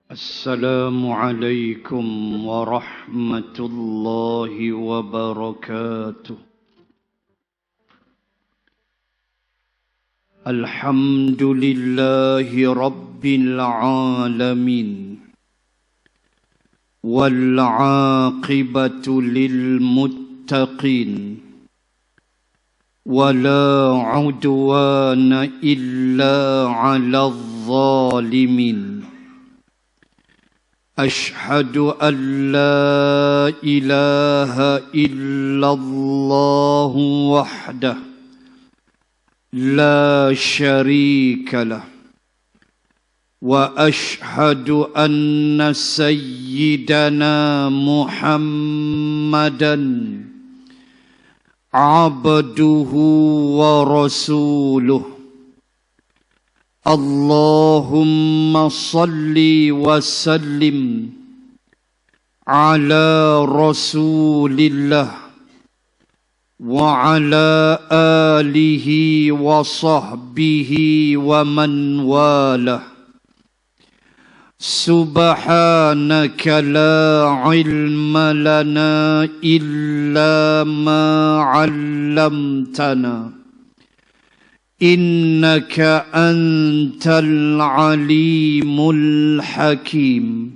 السلام عليكم ورحمة الله وبركاته. الحمد لله رب العالمين والعاقبة للمتقين ولا عدوان إلا على الظالمين. أشهد أن لا إله إلا الله وحده لا شريك له وأشهد أن سيدنا محمدا عبده ورسوله. اللهم صل وسلم على رسول الله وعلى آله وصحبه ومن والاه. سبحانك لا علم لنا إلا ما علمتنا إنك أنت العليم الحكيم.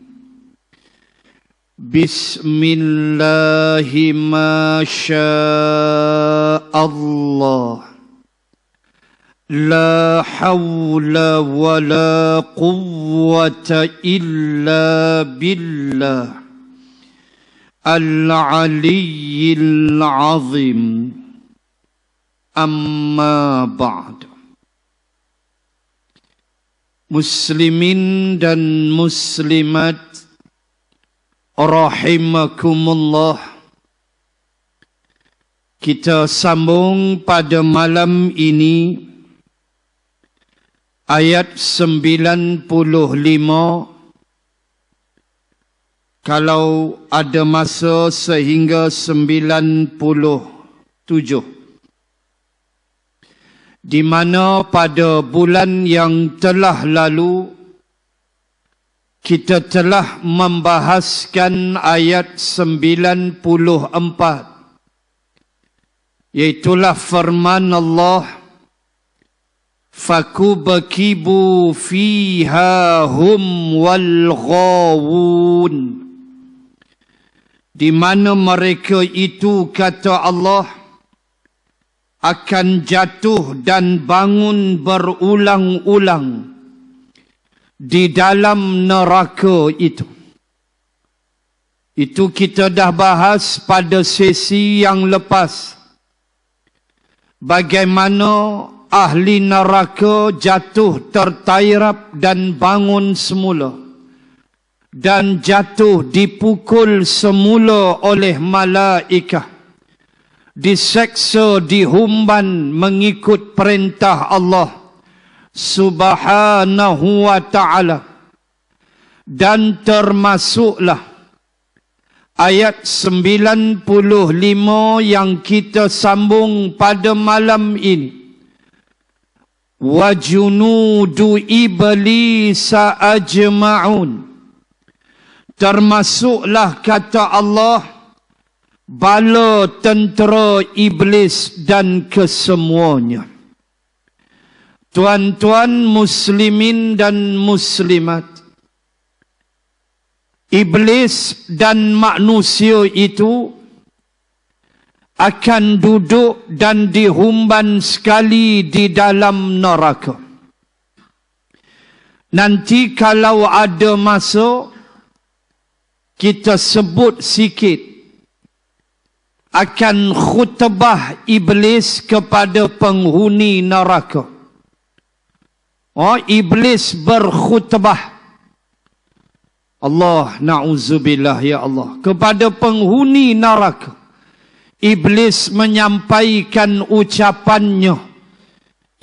بسم الله ما شاء الله لا حول ولا قوة إلا بالله العلي العظيم. Amma ba'd. Muslimin dan muslimat rahimakumullah, kita sambung pada malam ini ayat 95. Kalau ada masa sehingga 97, di mana pada bulan yang telah lalu kita telah membahaskan ayat 94, iaitulah firman Allah, fakubakibu fiha hum wal ghawun, di mana mereka itu, kata Allah, akan jatuh dan bangun berulang-ulang di dalam neraka itu. Itu kita dah bahas pada sesi yang lepas, bagaimana ahli neraka jatuh tertairap dan bangun semula, dan jatuh dipukul semula oleh malaikat, diseksa, dihumban mengikut perintah Allah Subhanahu wa ta'ala. Dan termasuklah ayat 95 yang kita sambung pada malam ini, wa junudu iblisa ajma'un. Termasuklah, kata Allah, bala tentera iblis dan kesemuanya. Tuan-tuan muslimin dan muslimat, iblis dan manusia itu akan duduk dan dihumban sekali di dalam neraka. Nanti kalau ada masa, kita sebut sikit akan khutbah iblis kepada penghuni neraka. Iblis berkhutbah, Allah na'udzubillah, ya Allah, kepada penghuni neraka. Iblis menyampaikan ucapannya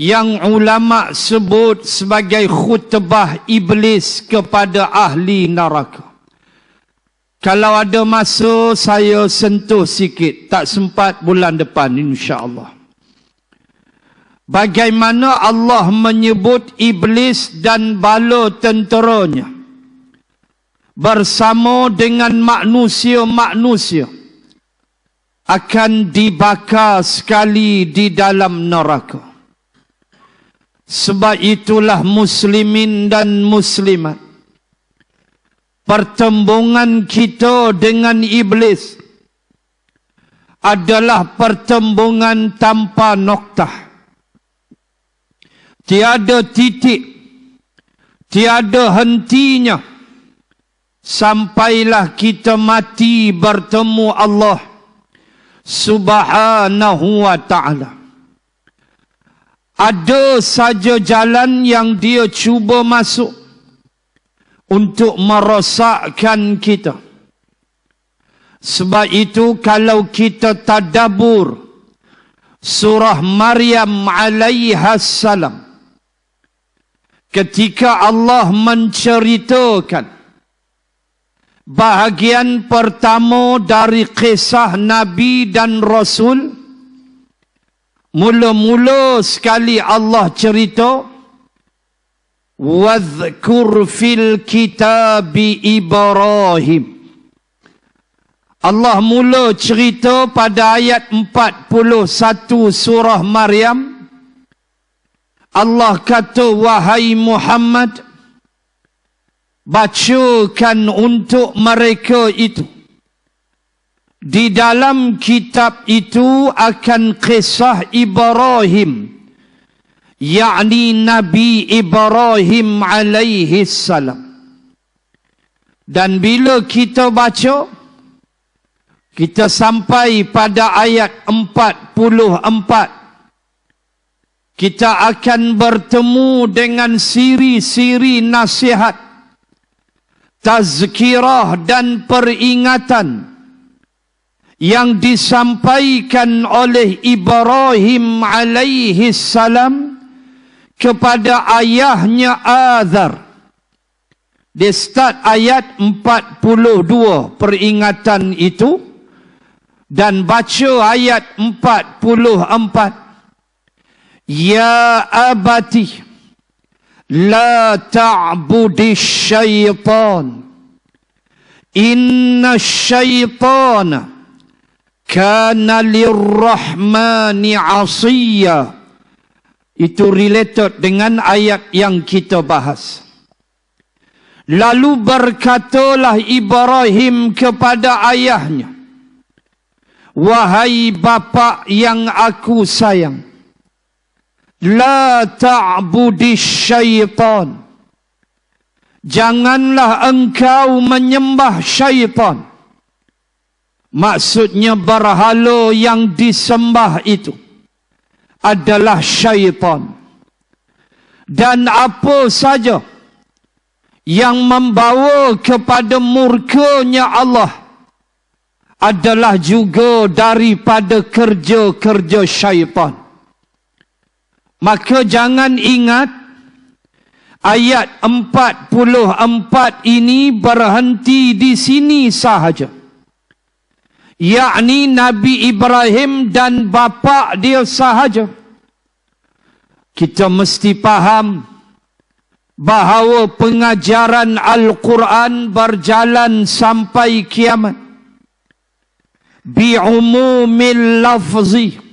yang ulama sebut sebagai khutbah iblis kepada ahli neraka. Kalau ada masa saya sentuh sikit, tak sempat bulan depan insya-Allah. Bagaimana Allah menyebut iblis dan bala tenteranya bersama dengan manusia-manusia akan dibakar sekali di dalam neraka. Sebab itulah muslimin dan muslimat, pertembungan kita dengan iblis adalah pertembungan tanpa noktah. Tiada titik, tiada hentinya, sampailah kita mati bertemu Allah Subhanahu wa ta'ala. Ada saja jalan yang dia cuba masuk untuk merosakkan kita. Sebab itu kalau kita tadabbur surah Maryam alaiha salam, ketika Allah menceritakan bahagian pertama dari kisah Nabi dan Rasul, mula-mula sekali Allah cerita, "Wadhkur fil kitabi Ibrahim." Allah mula cerita pada ayat 41 surah Maryam. Allah kata, "Wahai Muhammad, bacakan untuk mereka itu. Di dalam kitab itu akan kisah Ibrahim, yakni Nabi Ibrahim alaihi salam." Dan bila kita baca, kita sampai pada ayat 44, kita akan bertemu dengan siri-siri nasihat, tazkirah dan peringatan yang disampaikan oleh Ibrahim alaihi salam kepada ayahnya Azar. Di start ayat 42 peringatan itu, dan baca ayat 44. "Ya abati la ta'budis syaitan, inna syaitana kana lirrahmani asiyya." Itu related dengan ayat yang kita bahas. Lalu berkatalah Ibrahim kepada ayahnya, "Wahai bapa yang aku sayang, la ta'budis syaitan, janganlah engkau menyembah syaitan." Maksudnya berhala yang disembah itu adalah syaitan. Dan apa saja yang membawa kepada murkanya Allah adalah juga daripada kerja-kerja syaitan. Maka jangan ingat ayat 44 ini berhenti di sini sahaja, yakni Nabi Ibrahim dan bapa dia sahaja. Kita mesti faham bahawa pengajaran Al-Quran berjalan sampai kiamat bi'umumil lafzi.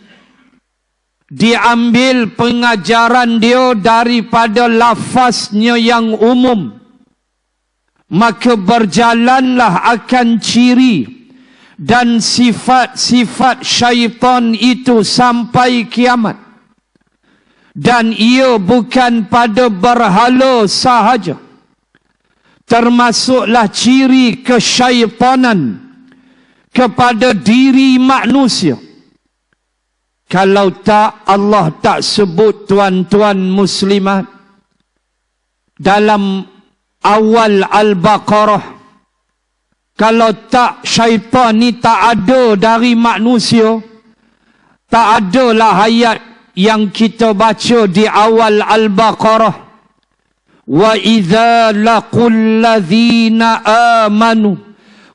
Diambil pengajaran dia daripada lafaznya yang umum, maka berjalanlah akan ciri dan sifat-sifat syaitan itu sampai kiamat. Dan ia bukan pada berhala sahaja, termasuklah ciri kesyaitanan kepada diri manusia. Kalau tak, Allah tak sebut tuan-tuan muslimat dalam awal Al-Baqarah. Kalau tak, syaitan ni tak ada dari manusia, tak adalah ayat yang kita baca di awal Al-Baqarah. Wa idza laqul ladzina amanu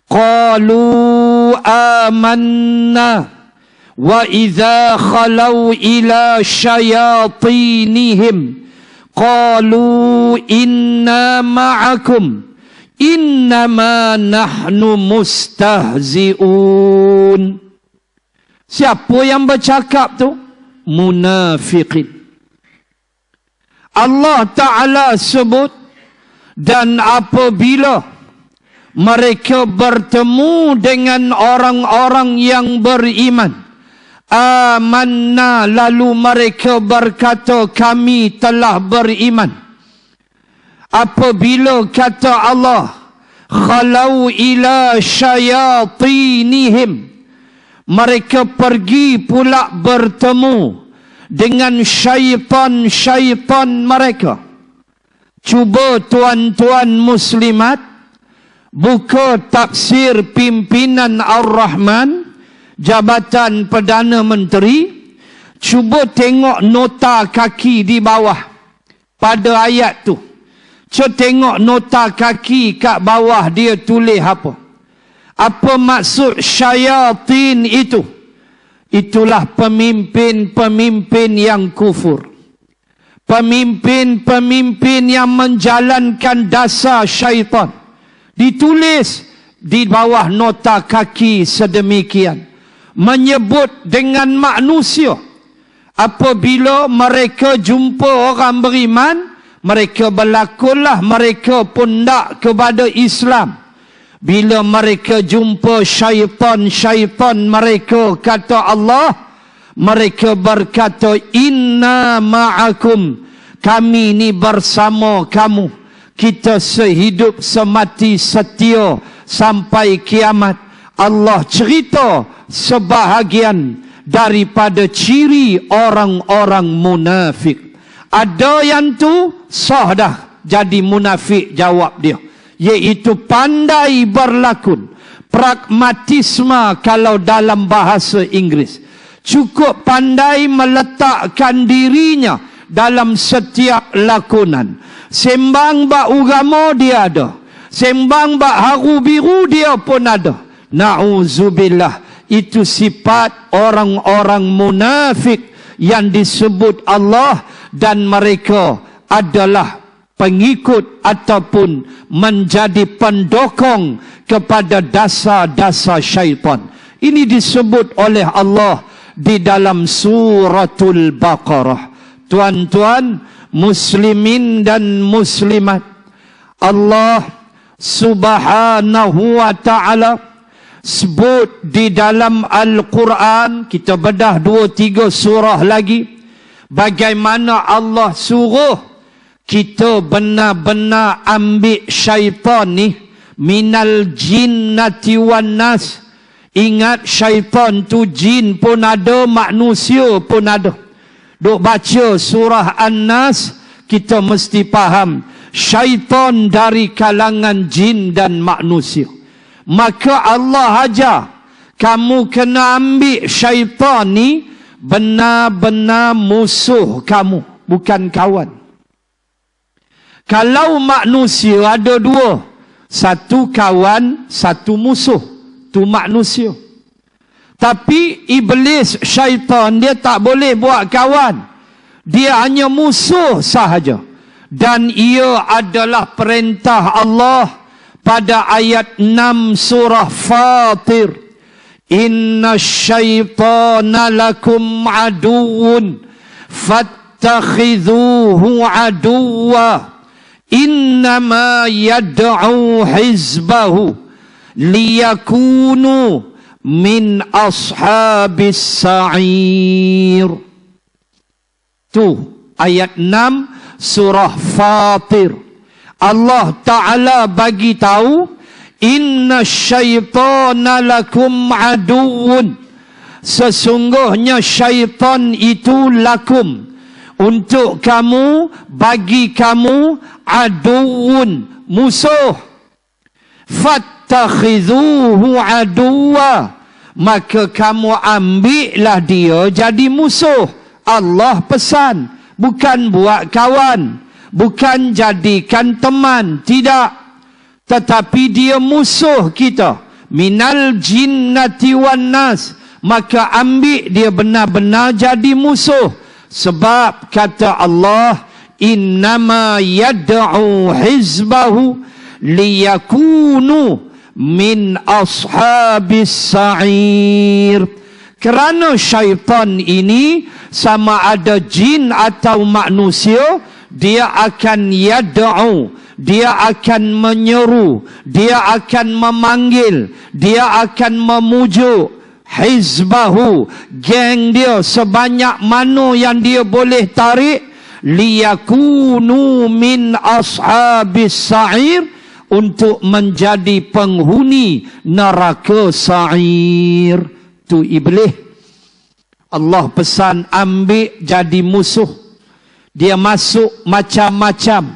qalu amanna wa idza khalau ila syayatinihim qalu inna ma'akum innama nahnu mustahzi'un. Siapa yang bercakap tu? Munafiqin. Allah Ta'ala sebut, dan apabila mereka bertemu dengan orang-orang yang beriman, amanna, lalu mereka berkata kami telah beriman. Apabila kata Allah, khalau ila syayatinihim, mereka pergi pula bertemu dengan syaitan-syaitan mereka. Cuba tuan-tuan muslimat buka tafsir pimpinan Ar-Rahman, Jabatan Perdana Menteri. Cuba tengok nota kaki di bawah pada ayat tu. Cuba tengok nota kaki kat bawah, dia tulis apa? Apa maksud syayatin itu? Itulah pemimpin-pemimpin yang kufur. Pemimpin-pemimpin yang menjalankan dasar syaitan. Ditulis di bawah nota kaki sedemikian. Menyebut dengan manusia. Apabila mereka jumpa orang beriman, mereka berlakulah mereka pun tak kepada Islam. Bila mereka jumpa syaitan-syaitan mereka, kata Allah, mereka berkata, inna ma'akum, kami ni bersama kamu. Kita sehidup semati setia sampai kiamat. Allah cerita sebahagian daripada ciri orang-orang munafik. Ada yang tu sah dah jadi munafik, jawab dia. Iaitu pandai berlakon. Pragmatisme kalau dalam bahasa Inggeris. Cukup pandai meletakkan dirinya dalam setiap lakonan. Sembang bak agama dia ada. Sembang bak haru biru dia pun ada. Na'udzubillah. Itu sifat orang-orang munafik yang disebut Allah, dan mereka adalah pengikut ataupun menjadi pendokong kepada dasar-dasar syaitan. Ini disebut oleh Allah di dalam suratul Baqarah. Tuan-tuan muslimin dan muslimat, Allah Subhanahu wa ta'ala sebut di dalam Al-Quran, kita bedah 2-3 surah lagi, bagaimana Allah suruh kita benar-benar ambil syaitan ni minal jinnati wan nas. Ingat, syaitan tu jin pun ada, manusia pun ada. Duk baca surah An-Nas, kita mesti faham syaitan dari kalangan jin dan manusia. Maka Allah ajar kamu kena ambil syaitan ni benar-benar musuh kamu, bukan kawan. Kalau manusia ada dua, satu kawan, satu musuh, tu manusia. Tapi iblis, syaitan, dia tak boleh buat kawan. Dia hanya musuh sahaja. Dan ia adalah perintah Allah pada ayat 6 surah Fatir. Inna syaitana lakum aduun fattakhidhuhu aduwa. Innama yad'u hizbahu liyakunu min ashabis sa'ir. Tu ayat 6 surah Fatir. Allah Ta'ala bagi tahu, inna syaitana lakum aduun, sesungguhnya syaitan itu lakum, untuk kamu, bagi kamu, aduun, musuh. Fattakhidhuhu aduwa, maka kamu ambillah dia jadi musuh. Allah pesan, bukan buat kawan, bukan jadikan teman, tidak. Tetapi dia musuh kita. Minal jinnati wan nas, maka ambil dia benar-benar jadi musuh. Sebab kata Allah, innama yad'u hizbahu liyakunu min ashabis sa'ir. Kerana syaitan ini sama ada jin atau manusia, dia akan yad'u, dia akan menyeru, dia akan memanggil, dia akan memujuk hizbahu, geng dia sebanyak mana yang dia boleh tarik, liyakunu min ashabis sa'ir, untuk menjadi penghuni neraka sa'ir. Tu iblis. Allah pesan ambil jadi musuh. Dia masuk macam-macam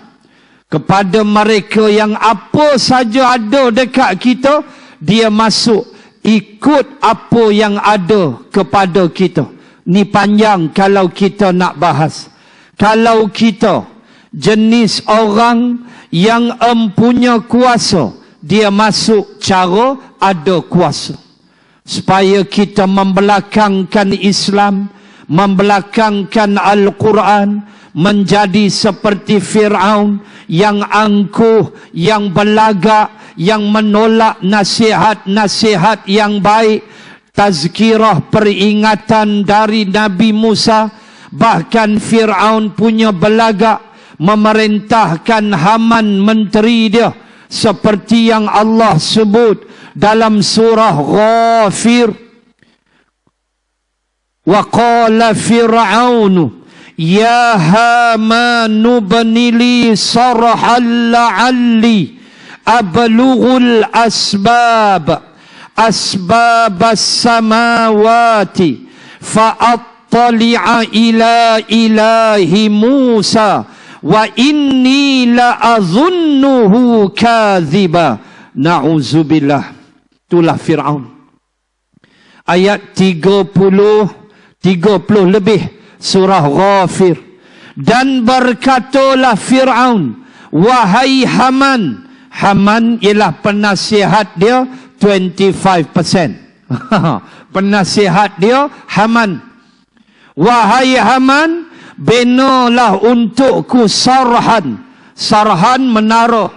kepada mereka yang apa saja ada dekat kita, dia masuk ikut apa yang ada kepada kita. Ni panjang kalau kita nak bahas. Kalau kita jenis orang yang empunya kuasa, dia masuk cara ada kuasa. Supaya kita membelakangkan Islam, membelakangkan Al-Quran, menjadi seperti Fir'aun yang angkuh, yang belagak, yang menolak nasihat-nasihat yang baik, tazkirah peringatan dari Nabi Musa. Bahkan Fir'aun punya belagak, memerintahkan Haman menteri dia, seperti yang Allah sebut dalam surah Ghafir. Wa qala Fir'aun ya Haman ibni li sarhan la'alli ablughul asbab as-samawati fa'attali'a ila ilahi Musa wa inni la'azunnuhu kadhiba. Na'udzubillah. Itulah Fir'aun. Ayat 30 lebih surah Ghafir. Dan berkatalah Fir'aun, wahai Haman. Haman ialah penasihat dia 25%. Penasihat dia Haman. Wahai Haman, benalah untukku sarhan. Sarhan menara.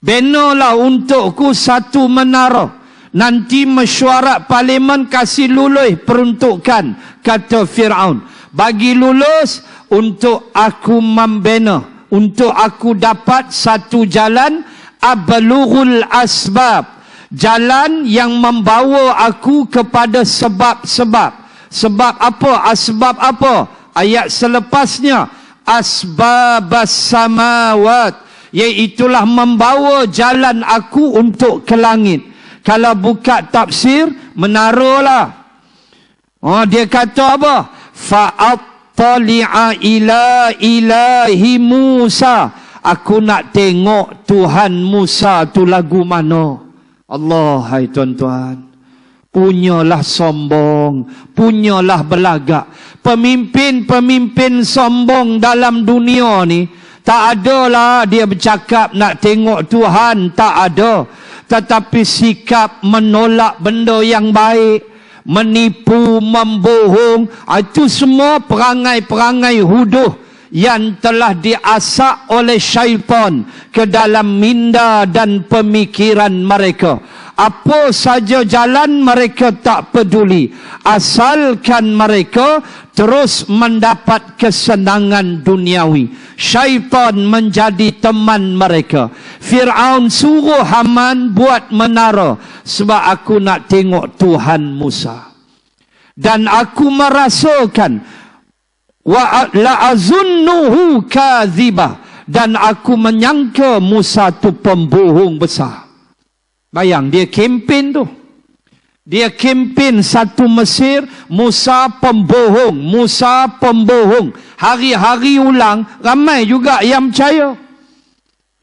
Benalah untukku satu menara. Nanti mesyuarat parlimen kasih lulus peruntukan, kata Fir'aun. Bagi lulus untuk aku membina, untuk aku dapat satu jalan ablughul asbab. Jalan yang membawa aku kepada sebab-sebab. Sebab apa? Asbab apa? Ayat selepasnya, asbabas samawat, iaitulah membawa jalan aku untuk ke langit. Kalau buka tafsir, menara lah. Dia kata apa? Fa'attali'a ila ilahi Musa. Aku nak tengok Tuhan Musa tu lagu mana. Allah, hai tuan-tuan. Punyalah sombong, punyalah belagak. Pemimpin-pemimpin sombong dalam dunia ni, tak adalah dia bercakap nak tengok Tuhan, tak ada. Tetapi sikap menolak benda yang baik, menipu, membohong, itu semua perangai-perangai huduh yang telah diasak oleh syaitan ke dalam minda dan pemikiran mereka. Apa saja jalan mereka tak peduli, asalkan mereka terus mendapat kesenangan duniawi. Syaitan menjadi teman mereka. Fir'aun suruh Haman buat menara sebab aku nak tengok Tuhan Musa. Dan aku merasakan wa la'azunnuhu kadhiba, dan aku menyangka Musa tu pembohong besar. Bayang, dia kempen tu. Dia kempen satu Mesir, Musa pembohong, Musa pembohong. Hari-hari ulang, ramai juga yang percaya.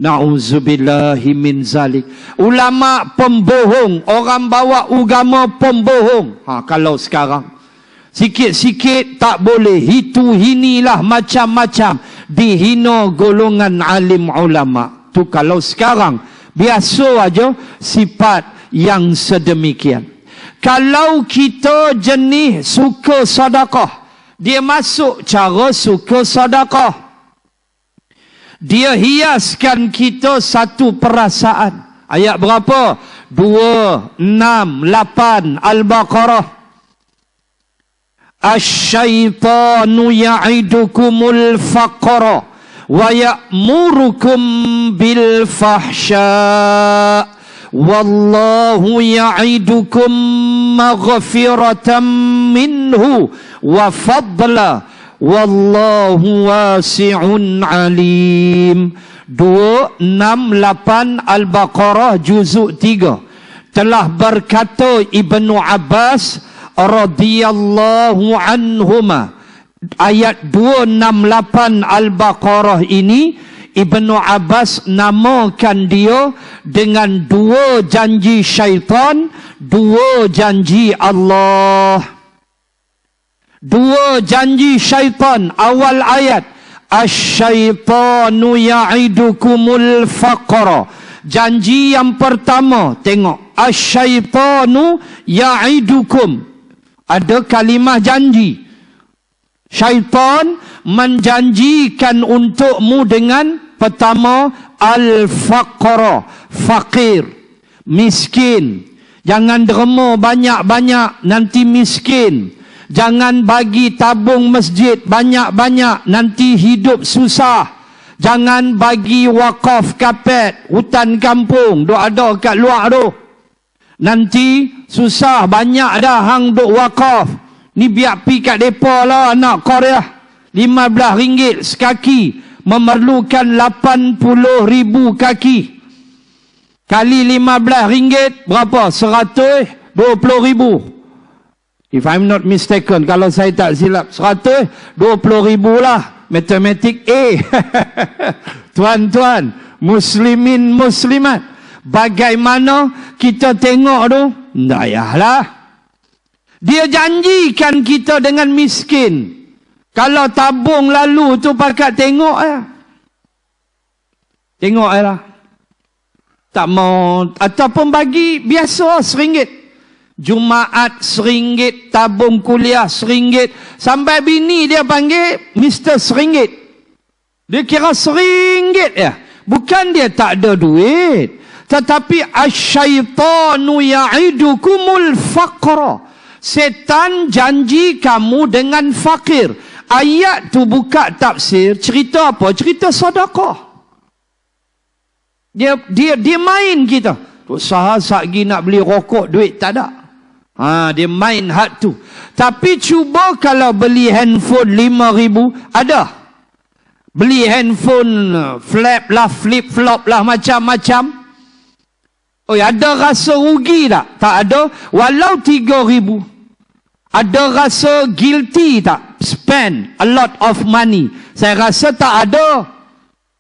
Na'udzubillahi min zalik. Ulama pembohong, orang bawa agama pembohong. Kalau sekarang sikit-sikit tak boleh, itu inilah macam-macam, dihina golongan alim ulama. Tu kalau sekarang biasa aja sifat yang sedemikian. Kalau kita jenis suka sedekah, dia masuk cara suka sedekah. Dia hiaskan kita satu perasaan. Ayat berapa? 268 Al-Baqarah. Asy-syaitanu ya'idukumul faqra wa ya'murukum bil fahsya wallahu ya'idukum maghfiratan minhu wa fadla wallahu wasi'un alim. 268 Al-Baqarah juzuk 3. Telah berkata Ibnu Abbas radhiyallahu anhuma, ayat 268 Al-Baqarah ini Ibnu Abbas namakan dia dengan 2 janji syaitan, 2 janji Allah. 2 janji syaitan. Awal ayat, asy-syaitanu ya'idukumul faqra. Janji yang pertama, tengok, asy-syaitanu ya'idukum. Ada kalimah janji. Syaitan menjanjikan untukmu dengan pertama, al-faqra, fakir, miskin. Jangan derma banyak-banyak, nanti miskin. Jangan bagi tabung masjid banyak-banyak, nanti hidup susah. Jangan bagi wakaf kapet, hutan kampung, duk ada kat luar tu. Nanti susah, banyak dah hang duk wakaf. Ni biar pi kat depa lah anak Korea. RM15 sekaki. Memerlukan 80,000 kaki. Kali RM15 berapa? 120,000. If I'm not mistaken, kalau saya tak silap, 120,000 lah. Matematik A. Tuan-tuan, muslimin muslimat. Bagaimana kita tengok tu? Tak payahlah. Dia janjikan kita dengan miskin. Kalau tabung lalu tu pakat tengok ya. Tengok ya lah. Tak mau. Ataupun bagi biasa RM1. Jumaat RM1. Tabung kuliah RM1. Sampai bini dia panggil Mr. RM1. Dia kira RM1 ya. Bukan dia tak ada duit. Tetapi asy-syaitanu ya'idukumul faqra. Setan janji kamu dengan fakir. Ayat tu buka tafsir, cerita apa? Cerita sedekah. Dia main kita. Usaha sagi nak beli rokok, duit tak ada. Dia main hak tu. Tapi cuba kalau beli handphone RM5,000, ada. Beli handphone flap lah, flip flop lah, macam-macam. Oh, ada rasa rugi tak? Tak ada. Walau RM3,000. Ada rasa guilty tak? Spend a lot of money. Saya rasa tak ada.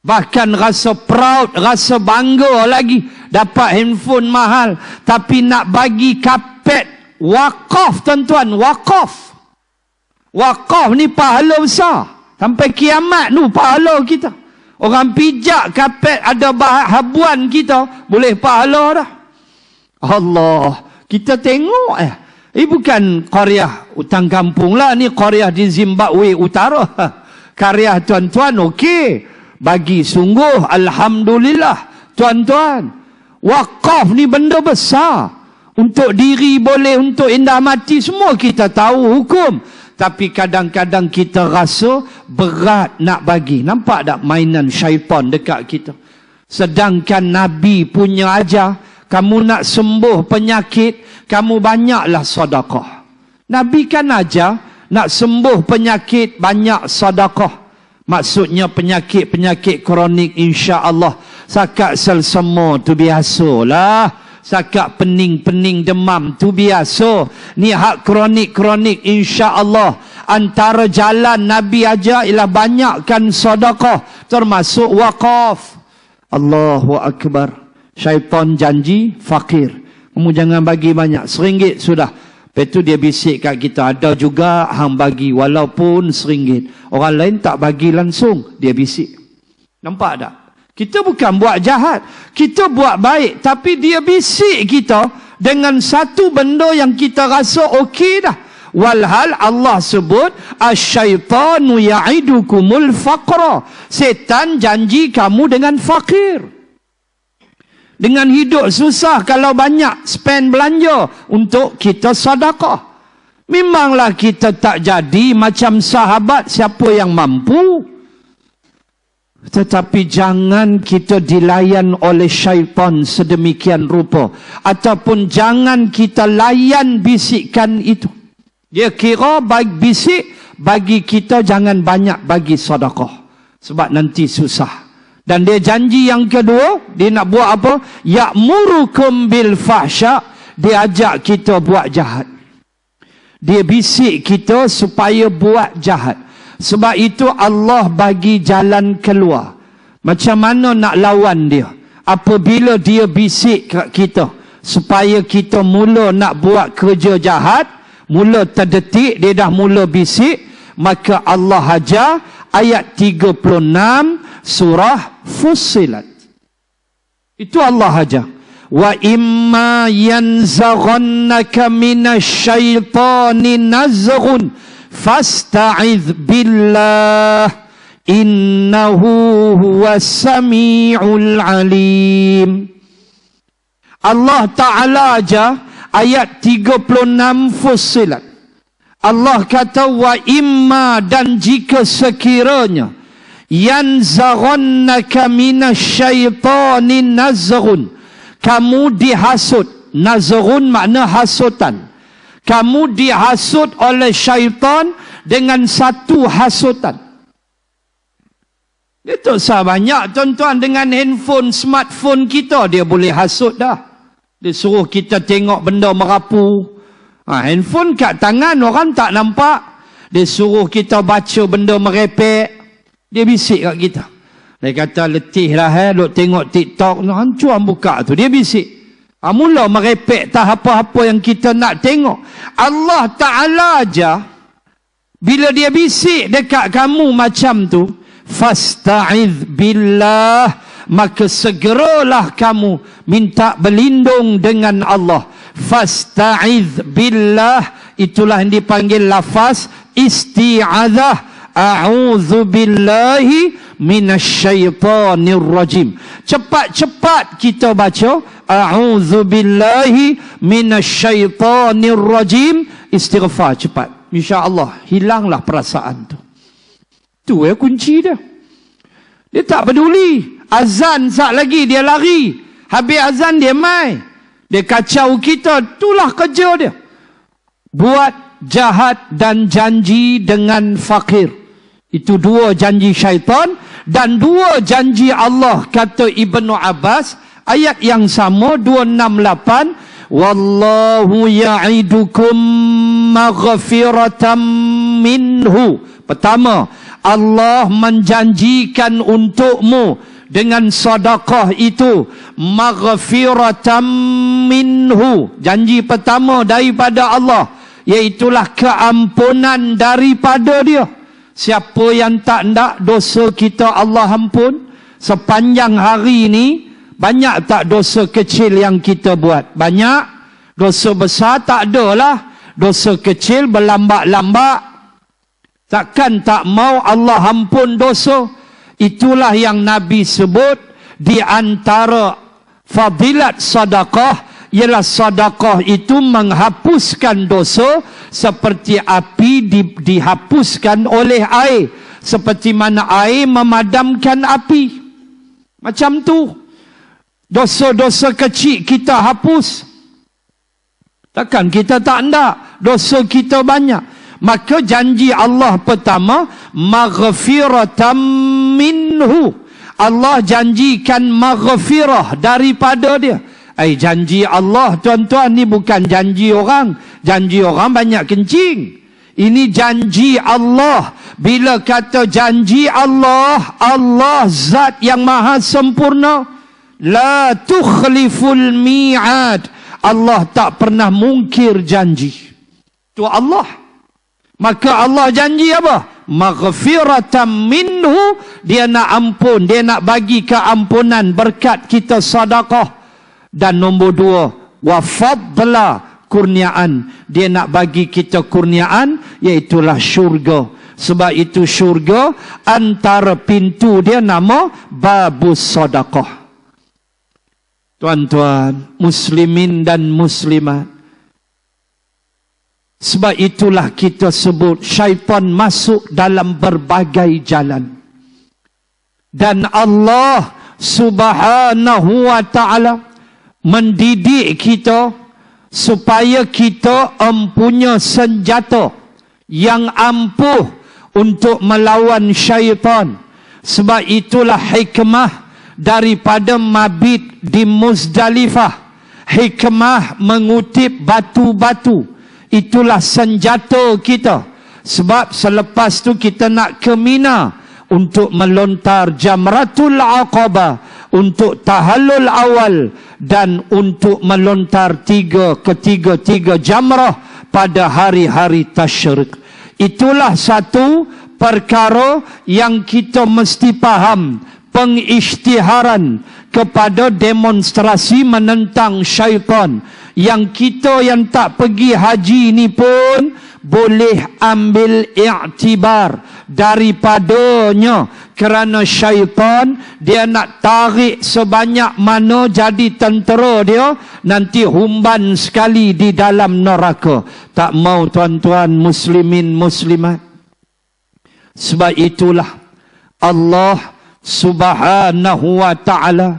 Bahkan rasa proud, rasa bangga lagi. Dapat handphone mahal. Tapi nak bagi kapet. Wakaf, tuan-tuan. Wakaf. Wakaf ni pahala besar. Sampai kiamat tu pahala kita. Orang pijak kapet ada habuan kita, boleh pahala dah. Allah, kita tengok bukan Korea hutang kampung lah, ni Korea di Zimbabwe Utara. Karya tuan-tuan okey. Bagi sungguh alhamdulillah. Tuan-tuan, wakaf ni benda besar. Untuk diri boleh, untuk indah mati semua kita tahu hukum. Tapi kadang-kadang kita rasa berat nak bagi. Nampak tak mainan syaitan dekat kita? Sedangkan Nabi punya ajar, kamu nak sembuh penyakit, kamu banyaklah sedekah. Nabi kan ajar, nak sembuh penyakit, banyak sedekah. Maksudnya penyakit-penyakit kronik insya-Allah. Sakat selsema tu biasalah. Sakak pening-pening demam tu biasa. Ni hak kronik-kronik insya-Allah. Antara jalan Nabi ajar ialah banyakkan sedekah, termasuk wakaf. Allahu akbar. Syaitan janji fakir. Kamu jangan bagi banyak, RM1 sudah. Lepas tu dia bisik kat kita, ada juga hang bagi walaupun RM1. Orang lain tak bagi langsung, dia bisik. Nampak tak? Kita bukan buat jahat, kita buat baik, tapi dia bisik kita dengan satu benda yang kita rasa okey dah. Walhal Allah sebut asyaitanu ya'idukumul faqra. Setan janji kamu dengan fakir. Dengan hidup susah kalau banyak spend belanja untuk kita sedekah. Memanglah kita tak jadi macam sahabat siapa yang mampu. Tetapi jangan kita dilayan oleh syaitan sedemikian rupa. Ataupun jangan kita layan bisikan itu. Dia kira baik bisik, bagi kita jangan banyak bagi sedekah. Sebab nanti susah. Dan dia janji yang kedua, dia nak buat apa? Ya'murukum bil fahsya. Dia ajak kita buat jahat. Dia bisik kita supaya buat jahat. Sebab itu Allah bagi jalan keluar. Macam mana nak lawan dia? Apabila dia bisik kat kita supaya kita mula nak buat kerja jahat, mula terdetik dia dah mula bisik, maka Allah ajar ayat 36 surah Fussilat. Itu Allah ajar. Wa imma yanzaghannaka minasyaitani nazghun fasta'idz billah innahu huwas sami'ul alim. Allah Ta'ala aja ayat 36 Fussilat. Allah kata wa imma, dan jika sekiranya yanzaghannaka minasyaitani nazghun, kamu dihasut. Nazghun makna hasutan. Kamu dihasut oleh syaitan dengan satu hasutan. Itu banyak tuan-tuan dengan handphone, smartphone kita, dia boleh hasut dah. Dia suruh kita tengok benda merapu. Handphone kat tangan orang tak nampak. Dia suruh kita baca benda merepek. Dia bisik kat kita. Dia kata letih lah duk tengok TikTok. Hancur buka tu. Dia bisik. Mula merepek tak apa-apa yang kita nak tengok. Allah Ta'ala aja bila dia bisik dekat kamu macam tu, fasta'idz billah, maka segeralah kamu minta berlindung dengan Allah. Fasta'idz billah, itulah yang dipanggil lafaz isti'adzah. A'udzu billahi minasyaitonir rajim. Cepat-cepat kita baca a'udzu billahi minasyaitonir rajim. Istighfar cepat. Insya-Allah hilanglah perasaan tu. Tu kunci dia. Dia tak peduli. Azan sat lagi dia lari. Habis azan dia mai. Dia kacau kita. Itulah kerja dia. Buat jahat dan janji dengan fakir. Itu dua janji syaitan dan dua janji Allah, kata Ibnu Abbas. Ayat yang sama 268, wallahu ya'idukum maghfiratan minhu. Pertama, Allah menjanjikan untukmu dengan sedekah itu maghfiratan minhu. Janji pertama daripada Allah, iaitulah keampunan daripada dia. Siapa yang tak nak dosa kita Allah ampun sepanjang hari ini? Banyak tak dosa kecil yang kita buat? Banyak. Dosa besar tak adalah. Dosa kecil berlambak-lambak. Takkan tak mau Allah ampun dosa? Itulah yang Nabi sebut di antara fadilat sedekah, ialah sedekah itu menghapuskan dosa seperti api dihapuskan oleh air. Seperti mana air memadamkan api. Macam tu. Dosa-dosa kecil kita hapus. Takkan kita tak nak. Dosa kita banyak. Maka janji Allah pertama, maghfiratan minhu. Allah janjikan maghfirah daripada dia. Janji Allah tuan-tuan ni bukan janji orang. Janji orang banyak kencing. Ini janji Allah. Bila kata janji Allah, Allah zat yang maha sempurna. La tukhliful mi'ad. Allah tak pernah mungkir janji. Itu Allah. Maka Allah janji apa? Maghfiratan minhu. Dia nak ampun. Dia nak bagi keampunan berkat kita sedekah. Dan nombor dua, wa fadla, kurniaan. Dia nak bagi kita kurniaan, iaitulah syurga. Sebab itu syurga, antara pintu dia nama Babus Sadaqah. Tuan-tuan, muslimin dan muslimat, sebab itulah kita sebut syaitan masuk dalam berbagai jalan. Dan Allah Subhanahu wa ta'ala mendidik kita supaya kita mempunyai senjata yang ampuh untuk melawan syaitan. Sebab itulah hikmah daripada mabit di Muzdalifah. Hikmah mengutip batu-batu. Itulah senjata kita. Sebab selepas tu kita nak ke Mina untuk melontar Jamratul Aqabah, untuk tahallul awal, dan untuk melontar ketiga jamrah pada hari-hari tasyrik. Itulah satu perkara yang kita mesti faham. Pengisytiharan kepada demonstrasi menentang syaitan. Yang kita yang tak pergi haji ni pun boleh ambil i'tibar daripadanya, kerana syaitan dia nak tarik sebanyak mana jadi tentera dia, nanti humban sekali di dalam neraka. Tak mau tuan-tuan muslimin muslimat. Sebab itulah Allah Subhanahu wa ta'ala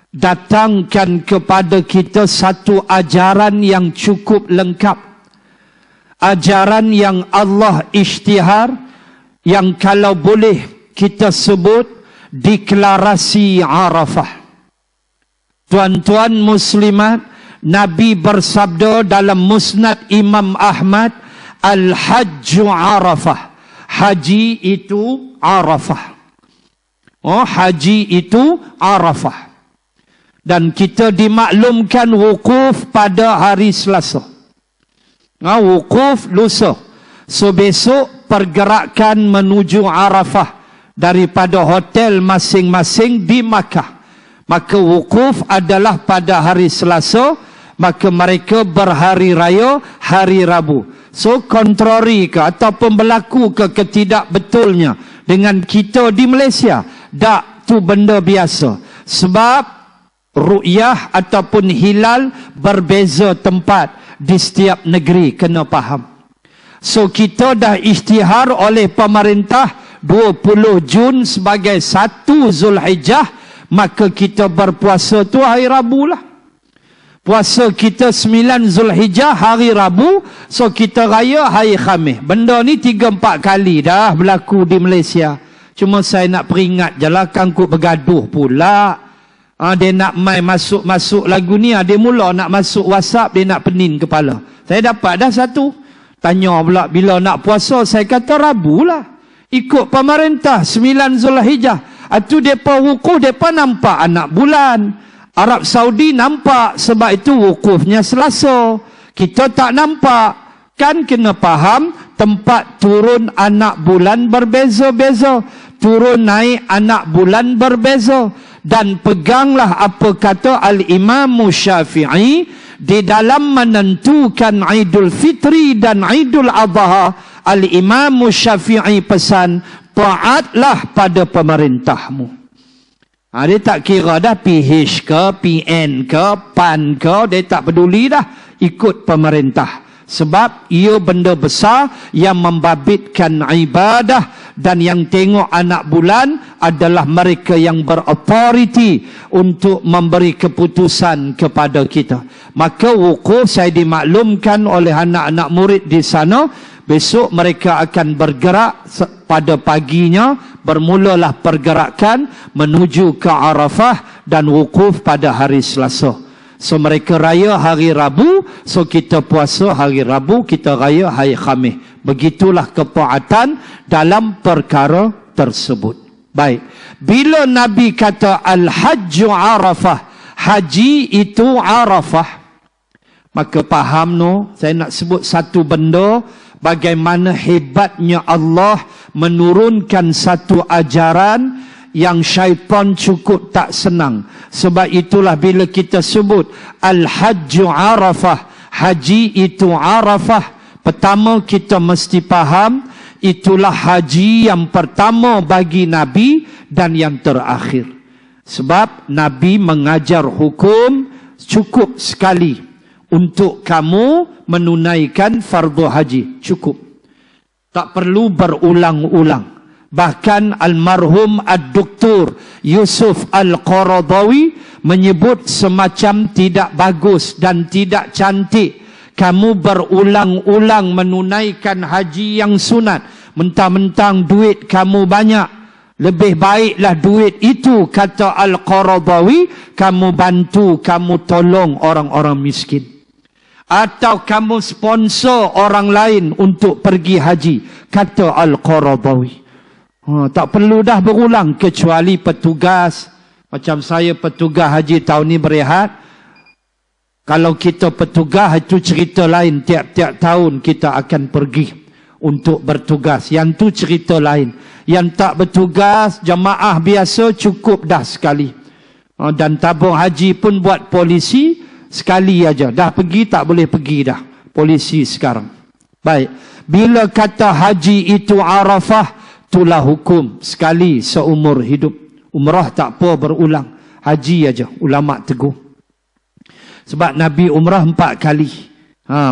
datangkan kepada kita satu ajaran yang cukup lengkap. Ajaran yang Allah isytihar, yang kalau boleh kita sebut deklarasi Arafah. Tuan-tuan muslimat, Nabi bersabda dalam Musnad Imam Ahmad, Al-Hajju Arafah. Haji itu Arafah. Oh, haji itu Arafah. Dan kita dimaklumkan wukuf pada hari Selasa. Wukuf lusa. So besok pergerakan menuju Arafah daripada hotel masing-masing di Makkah. Maka wukuf adalah pada hari Selasa, maka mereka berhari raya hari Rabu. So kontrari ke ataupun berlaku ke ketidakbetulnya dengan kita di Malaysia? Tak, tu benda biasa. Sebab ru'yah ataupun hilal berbeza tempat di setiap negeri, kena faham. So kita dah isytihar oleh pemerintah 20 Jun sebagai 1 Zulhijjah, maka kita berpuasa tu hari Rabu lah. Puasa kita 9 Zulhijjah hari Rabu, so kita raya hari Khamis. Benda ni 3-4 kali dah berlaku di Malaysia. Cuma saya nak peringat je lah, kangkut bergaduh pula. Dia nak main masuk lagu ni, dia mula nak masuk WhatsApp, dia nak pening kepala. Saya dapat dah satu. Tanya pula bila nak puasa, saya kata Rabu lah. Ikut pemerintah 9 Zulhijjah. Itu mereka wukuf, mereka nampak anak bulan. Arab Saudi nampak, sebab itu wukufnya Selasa. Kita tak nampak. Kan kena faham, tempat turun anak bulan berbeza-beza. Turun naik anak bulan berbeza. Dan peganglah apa kata Al-Imam Syafi'i di dalam menentukan Idul Fitri dan Idul Adha. Al-Imam Syafi'i pesan, taatlah pada pemerintahmu. Dia tak kira dah PH ke, PN ke, PAN ke, dia tak peduli dah, ikut pemerintah. Sebab ia benda besar yang membabitkan ibadah, dan yang tengok anak bulan adalah mereka yang berautoriti untuk memberi keputusan kepada kita. Maka wukuf saya dimaklumkan oleh anak-anak murid di sana, besok mereka akan bergerak pada paginya, bermulalah pergerakan menuju ke Arafah dan wukuf pada hari Selasa. So mereka raya hari Rabu, so kita puasa hari Rabu, kita raya hari Khamis. Begitulah ketaatan dalam perkara tersebut. Baik. Bila Nabi kata Al-Hajju Arafah, haji itu Arafah, maka faham no, saya nak sebut satu benda, bagaimana hebatnya Allah menurunkan satu ajaran yang syaitan cukup tak senang. Sebab itulah bila kita sebut Al-Hajju Arafah, haji itu Arafah. Pertama kita mesti faham, itulah haji yang pertama bagi Nabi dan yang terakhir. Sebab Nabi mengajar hukum cukup sekali untuk kamu menunaikan fardu haji. Cukup. Tak perlu berulang-ulang. Bahkan almarhum Ad-Doktor Yusuf Al-Qaradawi menyebut semacam tidak bagus dan tidak cantik kamu berulang-ulang menunaikan haji yang sunat. Mentang-mentang duit kamu banyak. Lebih baiklah duit itu, kata Al-Qaradawi, kamu bantu, kamu tolong orang-orang miskin. Atau kamu sponsor orang lain untuk pergi haji, kata Al-Qaradawi. Tak perlu dah berulang, kecuali petugas. Macam saya petugas haji tahun ni berehat. Kalau kita petugas, itu cerita lain. Tiap-tiap tahun kita akan pergi untuk bertugas. Yang tu cerita lain. Yang tak bertugas, jamaah biasa cukup dah sekali. Dan tabung haji pun buat polisi sekali aja. Dah pergi, tak boleh pergi dah. Polisi sekarang. Baik. Bila kata haji itu Arafah, itulah hukum. Sekali seumur hidup. Umrah tak apa berulang. Haji aja. Ulama teguh. Sebab Nabi umrah 4 kali.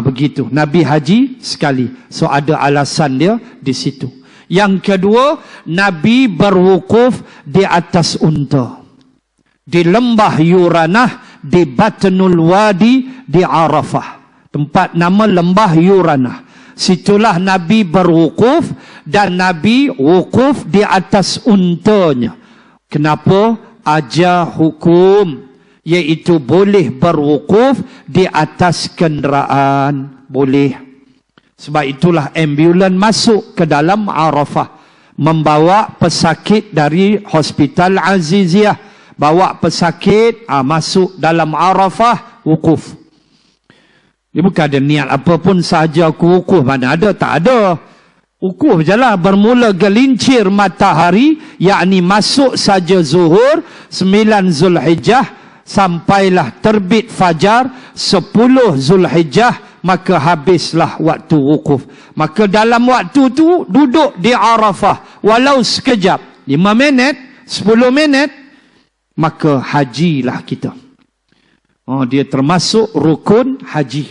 Begitu. Nabi haji sekali. So ada alasan dia di situ. Yang kedua, Nabi berwukuf di atas unta. Di lembah Yuranah, di Batnul Wadi, di Arafah. Tempat nama lembah Yuranah. Situlah Nabi berwukuf dan Nabi wukuf di atas untanya. Kenapa? Ajar hukum. Iaitu boleh berwukuf di atas kenderaan. Boleh. Sebab itulah ambulan masuk ke dalam Arafah. Membawa pesakit dari Hospital Aziziyah. Bawa pesakit, masuk dalam Arafah, wukuf. Dia bukan ada niat apa pun sahaja aku wukuf. Mana ada? Tak ada. Wukuf je lah. Bermula gelincir matahari, yakni masuk saja zuhur, 9 Zulhijjah, sampailah terbit fajar 10 Zulhijjah, maka habislah waktu wukuf. Maka dalam waktu tu duduk di Arafah walau sekejap, 5 minit, 10 minit, maka hajilah kita. Dia termasuk rukun haji.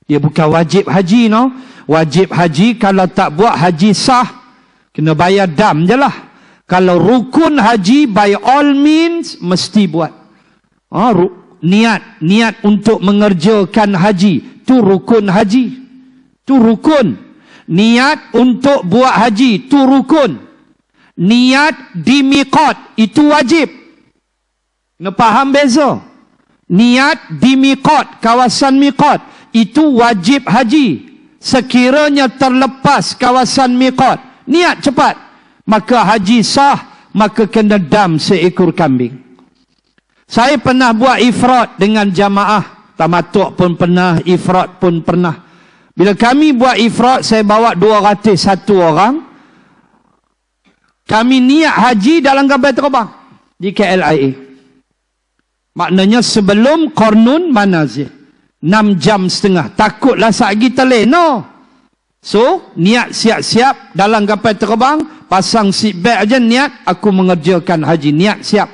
Dia bukan wajib haji, no. Wajib haji kalau tak buat haji sah, kena bayar dam je lah. Kalau rukun haji, by all means mesti buat. Niat untuk mengerjakan haji, tu rukun haji. Tu rukun. Niat untuk buat haji, tu rukun. Niat di miqat, itu wajib. Kena faham beza. Niat di miqat, kawasan miqat, itu wajib haji. Sekiranya terlepas kawasan miqat, niat cepat, maka haji sah, maka kena dam seekor kambing. Saya pernah buat ifrat dengan jamaah. Tamatuk pun pernah, ifrat pun pernah. Bila kami buat ifrat, saya bawa 201 orang. Kami niat haji dalam kapal terbang di KLIA. Maknanya sebelum Qarnun Manazil. 6 jam setengah. Takutlah sagi terlena. So, niat siap-siap dalam kapal terbang. Pasang seatbelt aja, niat aku mengerjakan haji. Niat siap.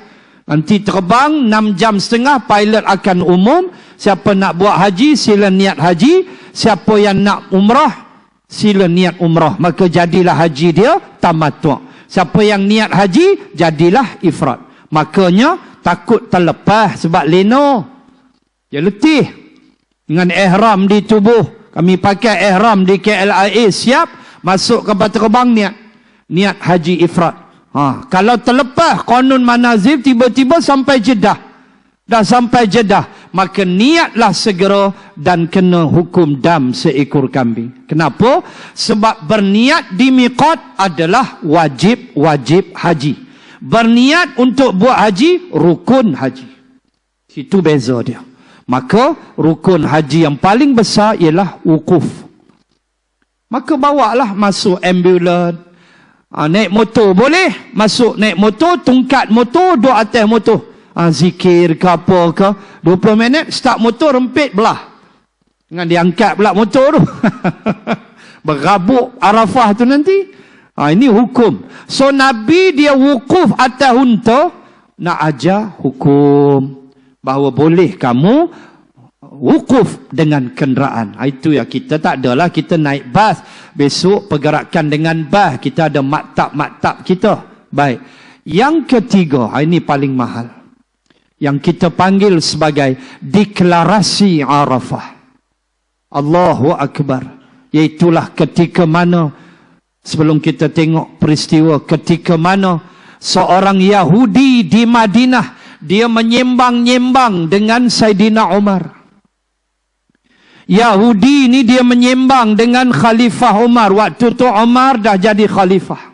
Nanti terbang 6 jam setengah, pilot akan umum. Siapa nak buat haji, sila niat haji. Siapa yang nak umrah, sila niat umrah. Maka jadilah haji dia tamattu'. Siapa yang niat haji, jadilah ifrat. Makanya takut terlepas sebab lena. Dia letih. Dengan ihram di tubuh. Kami pakai ihram di KLIA, siap. Masuk kapal terbang, niat. Niat haji ifrat. Kalau terlepas Qarnun Manazil, tiba-tiba sampai Jeddah. Dah sampai Jeddah, maka niatlah segera dan kena hukum dam seekor kambing. Kenapa? Sebab berniat di miqat adalah wajib haji. Berniat untuk buat haji, rukun haji. Itu beza dia. Maka rukun haji yang paling besar ialah wukuf. Maka bawalah masuk ambulan. Naik motor boleh. Masuk naik motor, tungkat motor, duduk atas motor. Zikir ke apa ke. 20 minit, start motor, rempit belah. Dengan diangkat pula motor tu. Berabuk Arafah tu nanti. Ini hukum. So Nabi dia wukuf atas unta, nak ajar hukum bahawa boleh kamu wukuf dengan kenderaan. Itu ya, kita tak adalah kita naik bas. Besok pergerakan dengan bas. Kita ada maktab-maktab kita. Baik. Yang ketiga, ini paling mahal. Yang kita panggil sebagai deklarasi Arafah. Allahu Akbar. Iaitulah ketika mana, sebelum kita tengok peristiwa, ketika mana seorang Yahudi di Madinah, dia menyembang-nyembang dengan Saidina Umar. Yahudi ni dia menyembang dengan Khalifah Umar. Waktu tu Umar dah jadi Khalifah.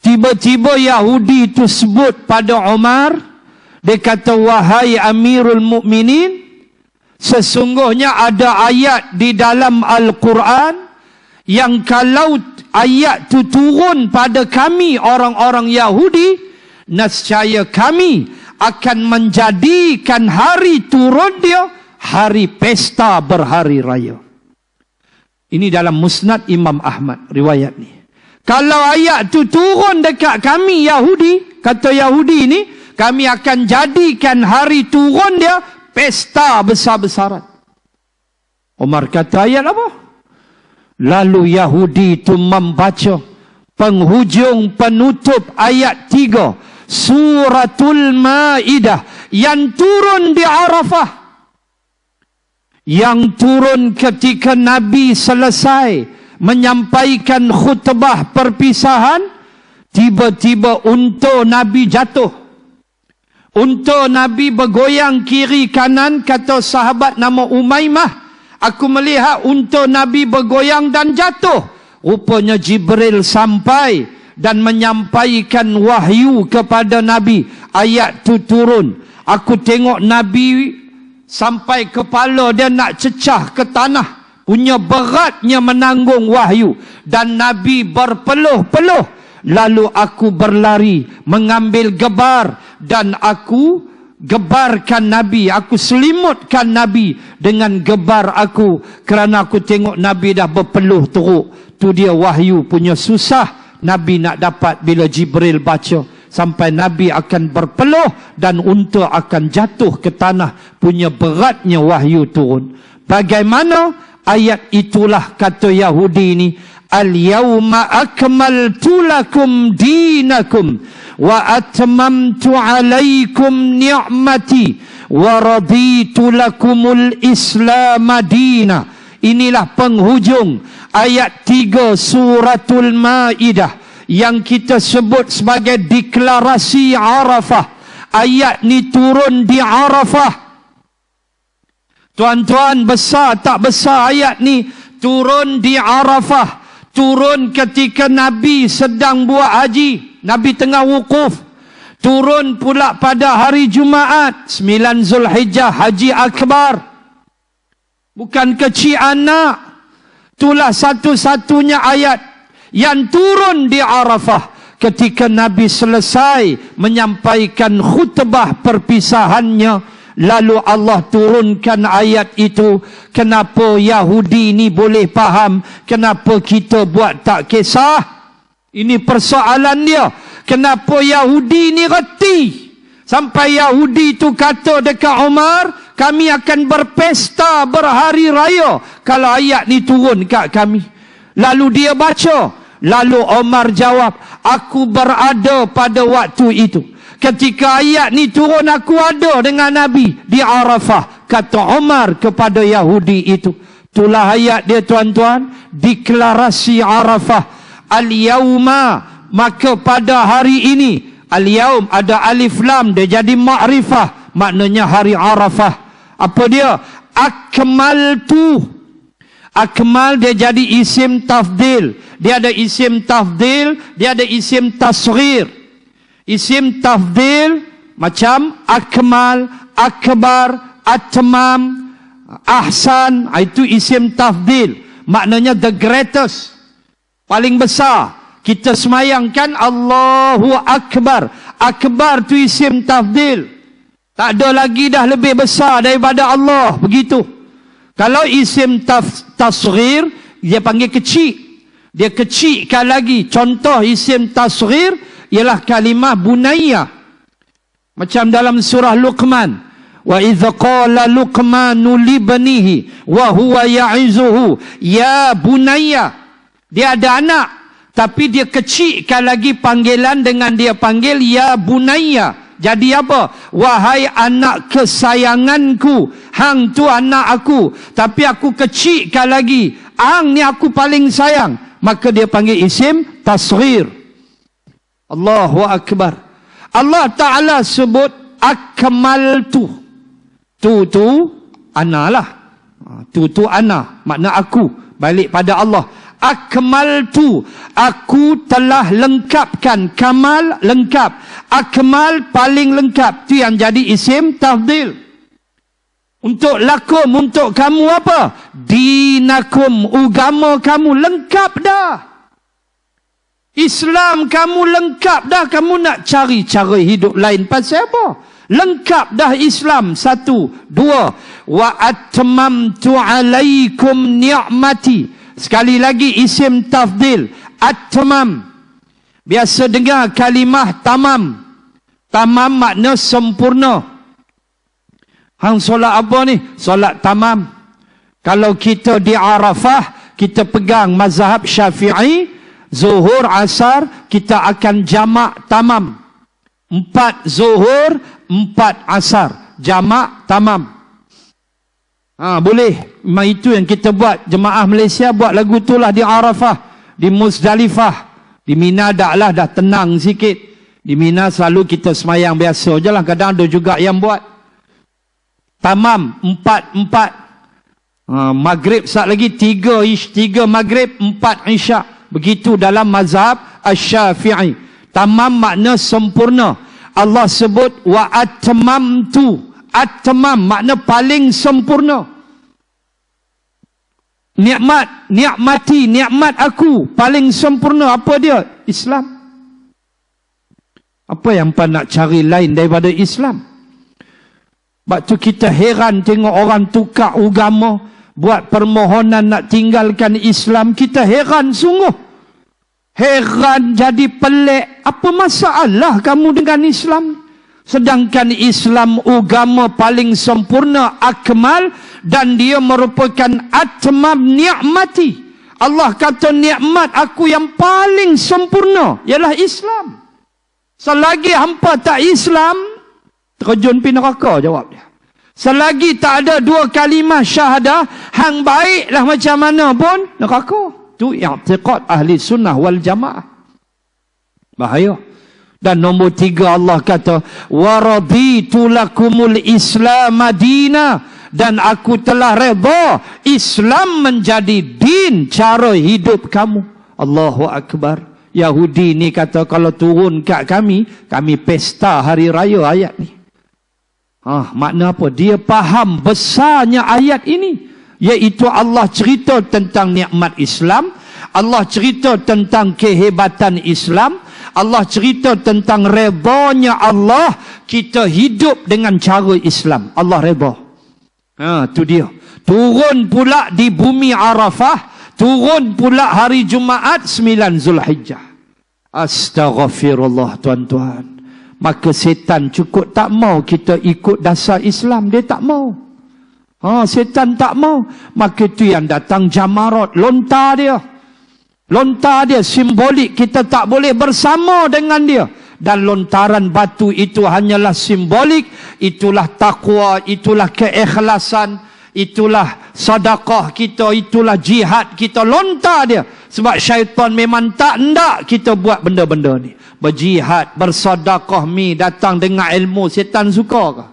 Tiba-tiba Yahudi itu sebut pada Umar, dia kata, wahai Amirul Mukminin, sesungguhnya ada ayat di dalam Al-Quran yang kalau ayat itu turun pada kami orang-orang Yahudi, nescaya kami akan menjadikan hari turun dia hari pesta berhari raya. Ini dalam Musnad Imam Ahmad riwayat ni. Kalau ayat itu turun dekat kami Yahudi, kata Yahudi ini, kami akan jadikan hari turun dia pesta besar-besaran. Umar kata, ayat apa? Lalu Yahudi itu membaca penghujung penutup ayat 3 Suratul Maidah yang turun di Arafah, yang turun ketika Nabi selesai menyampaikan khutbah perpisahan. Tiba-tiba unta Nabi jatuh. Unta Nabi bergoyang kiri kanan. Kata sahabat nama Umaymah, aku melihat unta Nabi bergoyang dan jatuh. Rupanya Jibril sampai dan menyampaikan wahyu kepada Nabi. Ayat tu turun. Aku tengok Nabi sampai kepala dia nak cecah ke tanah. Punya beratnya menanggung wahyu. Dan Nabi berpeluh-peluh. Lalu aku berlari mengambil gebar. Dan aku gebarkan Nabi. Aku selimutkan Nabi dengan gebar aku. Kerana aku tengok Nabi dah berpeluh teruk. Tu dia wahyu punya susah. Nabi nak dapat bila Jibril baca. Sampai Nabi akan berpeluh dan unta akan jatuh ke tanah. Punya beratnya wahyu turun. Bagaimana? Ayat itulah kata Yahudi ini. Al-yawma akmaltu lakum dinakum wa atmamtu alaikum ni'mati wa raditu lakumul islam dina. Inilah penghujung ayat 3 Suratul Maidah yang kita sebut sebagai deklarasi Arafah. Ayat ni turun di Arafah. Tuan-tuan, besar tak besar ayat ni turun di Arafah. Turun ketika Nabi sedang buat haji. Nabi tengah wukuf. Turun pula pada hari Jumaat 9 Zulhijjah, Haji Akbar. Bukan kecil anak. Itulah satu-satunya ayat yang turun di Arafah ketika Nabi selesai menyampaikan khutbah perpisahannya. Lalu Allah turunkan ayat itu. Kenapa Yahudi ni boleh faham? Kenapa kita buat tak kisah? Ini persoalan dia. Kenapa Yahudi ni reti? Sampai Yahudi tu kata dekat Umar, kami akan berpesta berhari raya kalau ayat ni turun kat kami. Lalu dia baca. Lalu Umar jawab, aku berada pada waktu itu. Ketika ayat ni turun, aku ada dengan Nabi di Arafah. Kata Umar kepada Yahudi itu. Itulah ayat dia, tuan-tuan. Deklarasi Arafah. Al-yawma, maka pada hari ini. Al-yawm ada alif lam, dia jadi ma'rifah. Maknanya hari Arafah. Apa dia? Akmaltu. Akmal dia jadi isim tafdil. Dia ada isim tafdil, dia ada isim tasghir. Isim tafdil macam akmal, akbar, atmam, ahsan. Itu isim tafdil. Maknanya the greatest. Paling besar. Kita semayangkan Allahu Akbar. Akbar tu isim tafdil. Tak ada lagi dah lebih besar daripada Allah. Begitu. Kalau isim tasghir, dia panggil kecil. Dia kecilkan lagi. Contoh isim tasghir ialah kalimah bunayya. Macam dalam surah Luqman. Wa idh qala Luqmanu libnihi wa huwa ya'izuhu ya bunayya. Dia ada anak, tapi dia kecilkan lagi panggilan dengan dia panggil ya bunayya. Jadi apa? Wahai anak kesayanganku, hang tu anak aku, tapi aku kecilkan lagi. Hang ni aku paling sayang. Maka dia panggil isim tasghir. Allahu Akbar. Allah Ta'ala sebut akmaltu. Tu ana lah. Tu ana, makna aku. Balik pada Allah. Akmaltu, aku telah lengkapkan. Kamal, lengkap. Akmal, paling lengkap. Itu yang jadi isim tafdil. Untuk lakum, untuk kamu apa? Dinakum, agama kamu lengkap dah. Islam kamu lengkap dah. Kamu nak cari cara hidup lain pasal apa? Lengkap dah Islam. 1, 2. Wa atmamtu alaikum ni'mati. Sekali lagi isim tafdil. Atmam. Biasa dengar kalimah tamam. Tamam makna sempurna. Hang solat apa ni? Solat tamam. Kalau kita di Arafah, kita pegang mazhab Syafi'i, zuhur, asar, kita akan jamak tamam. 4 zuhur, 4 asar. Jamak tamam. Boleh. Memang itu yang kita buat. Jemaah Malaysia buat lagu tu lah di Arafah, di Muzdalifah. Di Mina dah tenang sikit. Di Mina selalu kita semayang biasa je lah. Kadang ada juga yang buat tamam 4. Maghrib sat lagi 3 maghrib 4 isyak. Begitu dalam mazhab Asy-Syafi'i. Tamam makna sempurna. Allah sebut wa atmamtu. Atmam makna paling sempurna. Nikmati, nikmat aku paling sempurna. Apa dia? Islam. Apa yang pan nak cari lain daripada Islam? Sebab tu kita heran tengok orang tukar agama, buat permohonan nak tinggalkan Islam. Kita heran sungguh. Heran, jadi pelik. Apa masalah kamu dengan Islam? Sedangkan Islam agama paling sempurna, akmal, dan dia merupakan atmam ni'mati. Allah kata nikmat aku yang paling sempurna ialah Islam. Selagi hampa tak Islam, terjun pi neraka, jawab dia. Selagi tak ada 2 kalimah syahadah, hang baiklah macam mana pun, neraka. Itu i'tiqad ahli sunnah wal jamaah. Bahaya. Dan nombor 3 Allah kata, wa raditu lakumul Islam madina, dan aku telah redha Islam menjadi din, cara hidup kamu. Allahu Akbar. Yahudi ni kata kalau turun kat kami pesta hari raya ayat ni. Makna apa? Dia faham besarnya ayat ini. Iaitu Allah cerita tentang nikmat Islam. Allah cerita tentang kehebatan Islam. Allah cerita tentang redanya Allah. Kita hidup dengan cara Islam. Allah redha. Tu dia. Turun pula di bumi Arafah. Turun pula hari Jumaat 9 Zulhijjah. Astaghfirullah tuan-tuan. Maka setan cukup tak mau kita ikut dasar Islam. Dia tak mau. Setan tak mau. Maka itu yang datang jamarat. Lontar dia. Lontar dia simbolik. Kita tak boleh bersama dengan dia. Dan lontaran batu itu hanyalah simbolik. Itulah taqwa. Itulah keikhlasan. Itulah sedekah kita, itulah jihad kita. Lontar dia. Sebab syaitan memang tak hendak kita buat benda-benda ni. Berjihad, bersedekah, datang dengan ilmu. Setan suka ke?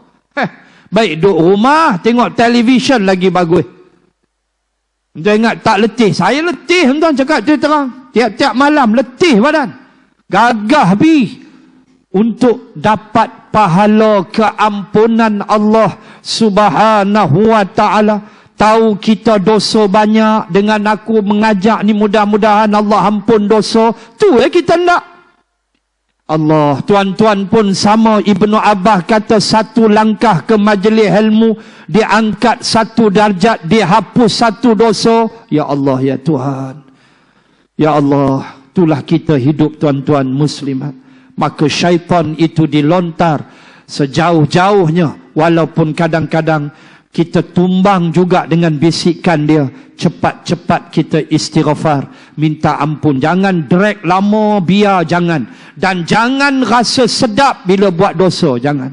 Baik duduk rumah, tengok televisyen lagi bagus. Tuan ingat tak letih? Saya letih, tuan cakap dia terang. Tiap-tiap malam letih badan. Gagah untuk dapat pahala keampunan Allah Subhanahu wa ta'ala. Tahu kita dosa banyak, dengan aku mengajak ni mudah-mudahan Allah ampun dosa. Tu kita nak. Allah, tuan-tuan pun sama. Ibnu Abbas kata satu langkah ke majlis ilmu, diangkat satu darjat, dihapus satu dosa. Ya Allah, ya Tuhan. Ya Allah, itulah kita hidup tuan-tuan muslimat. Maka syaitan itu dilontar sejauh-jauhnya. Walaupun kadang-kadang kita tumbang juga dengan bisikan dia. Cepat-cepat kita istighfar, minta ampun. Jangan drag lama, biar jangan. Dan jangan rasa sedap bila buat dosa, jangan.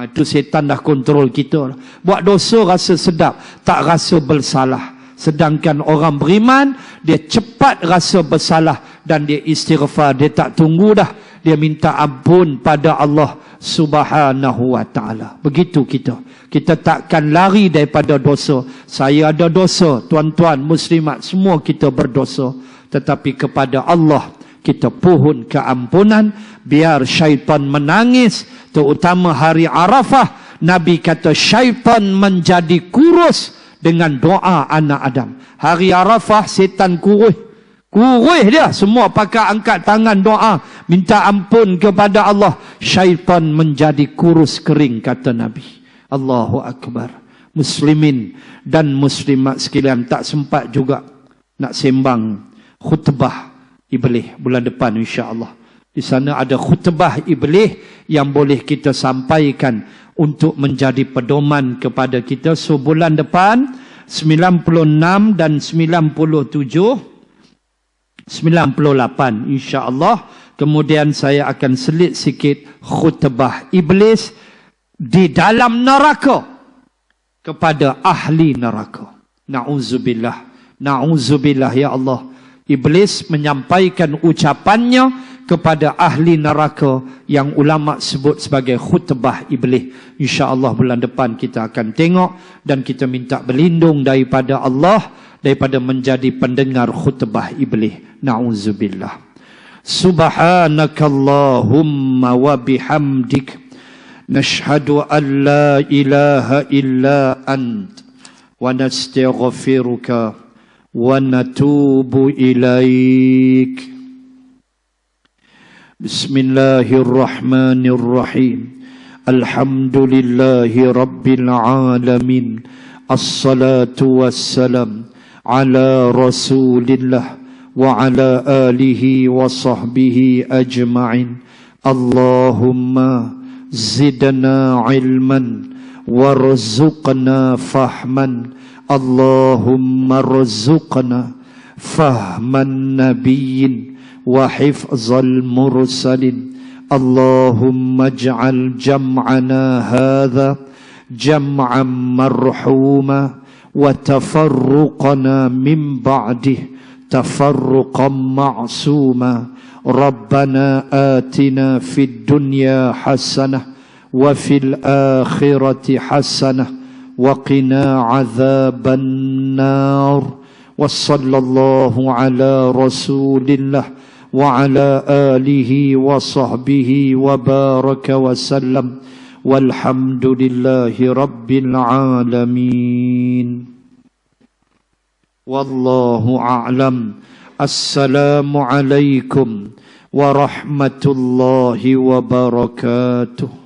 Itu setan dah kontrol kita. Buat dosa rasa sedap, tak rasa bersalah. Sedangkan orang beriman, dia cepat rasa bersalah dan dia istighfar. Dia tak tunggu dah, dia minta ampun pada Allah Subhanahu wa ta'ala. Begitu kita. Kita takkan lari daripada dosa. Saya ada dosa, tuan-tuan muslimat, semua kita berdosa. Tetapi kepada Allah kita pohon keampunan, biar syaitan menangis. Terutama hari Arafah, Nabi kata syaitan menjadi kurus dengan doa anak Adam. Hari Arafah setan kurus. Kurus dia, semua pakai angkat tangan doa, minta ampun kepada Allah. Syaitan menjadi kurus kering, kata Nabi. Allahu Akbar. Muslimin dan muslimat sekalian, tak sempat juga nak sembang khutbah Iblis bulan depan insya-Allah. Di sana ada khutbah Iblis yang boleh kita sampaikan untuk menjadi pedoman kepada kita. So bulan depan 96 dan 97, 98 insya-Allah. Kemudian saya akan selit sikit khutbah Iblis di dalam neraka kepada ahli neraka. Na'udzubillah. Na'udzubillah ya Allah. Iblis menyampaikan ucapannya kepada ahli neraka yang ulama sebut sebagai khutbah Iblis. InsyaAllah bulan depan kita akan tengok dan kita minta berlindung daripada Allah daripada menjadi pendengar khutbah Iblis. Na'udzubillah. Subhanakallahumma wa bihamdik, nashhadu an la ilaha illa ant, wa nastaghfiruka wa natubu ilaik. Bismillahirrahmanirrahim. Alhamdulillahi rabbil alamin. Assalatu wassalam ala rasulillah wa ala alihi wa sahbihi ajma'in. Allahumma zidna ilman warzuqna fahman. Allahumma rzuqna fahman nabiyyin wa hifzal mursalin. Allahumma ij'al jam'ana hadha jam'an marhuma wa tafarruqana min ba'dih tafarruqan ma'suma. Rabbana atina fid dunya hasanah wa fil akhirati hasanah wa qina adzaban nar. Wa sallallahu ala rasulillah wa ala alihi wa sahbihi wa baraka wa sallam. Walhamdulillahi rabbil alamin. Wallahu a'lam. Assalamu alaikum warahmatullahi wabarakatuh.